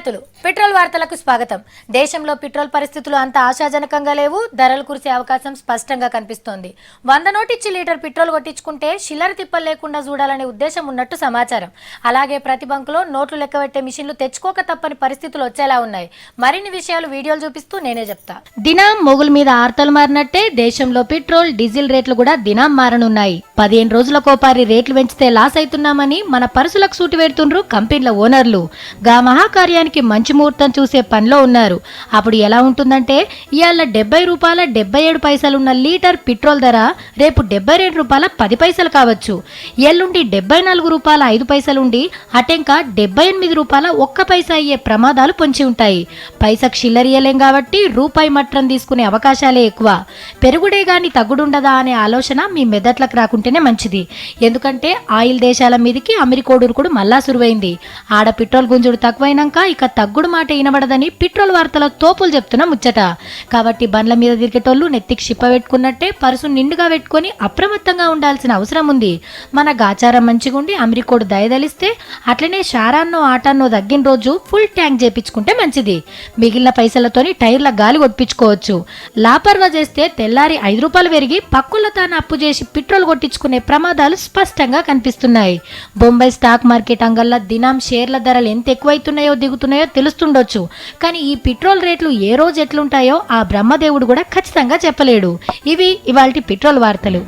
విద్యార్థులు పెట్రోల్ వార్తలకు స్వాగతం. దేశంలో పెట్రోల్ పరిస్థితులు అంత ఆశాజనకంగా లేవు. ధరలు కురిసే అవకాశం స్పష్టంగా కనిపిస్తోంది. 100 నోటిచ్చి లీటర్ పెట్రోల్ కొట్టించుకుంటే చిల్లర తిప్పలు లేకుండా చూడాలనే ఉద్దేశం ఉన్నట్టు సమాచారం. అలాగే ప్రతి బంకులో నోట్లు లెక్కబెట్టే మిషన్లు తెచ్చుకోక తప్పని పరిస్థితులు వచ్చేలా ఉన్నాయి. మరిన్ని విషయాలు వీడియోలు చూపిస్తూ నేనే చెప్తా. దినం మొగుల మీద ఆర్తలు మారినట్టే దేశంలో పెట్రోల్ డీజిల్ రేట్లు కూడా దినం మారనున్నాయి. 15 రోజులకోపారి రేట్లు పెంచితే లాస్ అవుతున్నామని మన పరుసులకు సూటి పెడుతుండ్రు కంపెనీల ఓనర్లు. గా మహాకార్యానికి మంచి ముహూర్తం చూసే పనిలో ఉన్నారు. అప్పుడు ఎలా ఉంటుందంటే ఇవాళ 70 రూపాయల 77 పైసలు ఉన్న లీటర్ పెట్రోల్ ధర రేపు 72 రూపాయల 10 పైసలు కావచ్చు. ఎల్లుండి 74 రూపాయల 5 పైసలు ఉండి అటెంక 78 రూపాయల 1 పైసా అయ్యే ప్రమాదాలు పొంచి ఉంటాయి. పైసకు చిల్లరియలేం కాబట్టి రూపాయి మట్రం తీసుకునే అవకాశాలే ఎక్కువ. పెరుగుడే గాని తగ్గుడుండదా అనే ఆలోచన మీ మెదట్లకు రాకుంటేనే మంచిది. ఎందుకంటే ఆయిల్ దేశాల మీదకి అమెరికోడురు కూడా మళ్ళా సురువైంది. ఆడ పెట్రోల్ గుంజుడు తక్కువైనాక ఇక తగ్గుడు మాట వినబడదని పెట్రోల్ వార్తల తోపులు చెప్తున్నా ముచ్చట. కాబట్టి బండ్ల మీద తిరిగేటోళ్లు నెత్తికి షిప్ప పెట్టుకున్నట్టే పరుసు నిండుగా పెట్టుకుని అప్రమత్తంగా ఉండాల్సిన అవసరం ఉంది. మన గాచారం మంచిగుండి అమెరికోడు దయదలిస్తే అట్లనే షారాన్నో ఆటాన్నో తగ్గిన రోజు ఫుల్ ట్యాంక్ చేపించుకుంటే మంచిది. మిగిలిన పైసలతోని టైర్ల గాలి కొట్టించుకోవచ్చు. లాపర్వా చేస్తే తెల్లారి 5 రూపాయలు పెరిగి పక్కుల తాను అప్పు చేసి పెట్రోల్ కొట్టించుకునే ప్రమాదాలు స్పష్టంగా కనిపిస్తున్నాయి. బొంబాయి స్టాక్ మార్కెట్ అంగల్లా దినం షేర్ల ధరలు ఎంత ఎక్కువైతున్నాయో దిగుతున్నాయో తెలుస్తుండొచ్చు. కానీ ఈ పెట్రోల్ రేట్లు ఏ రోజు ఎట్లుంటాయో ఆ బ్రహ్మదేవుడు కూడా ఖచ్చితంగా చెప్పలేడు. ఇవి ఇవాల్టి పెట్రోల్ వార్తలు.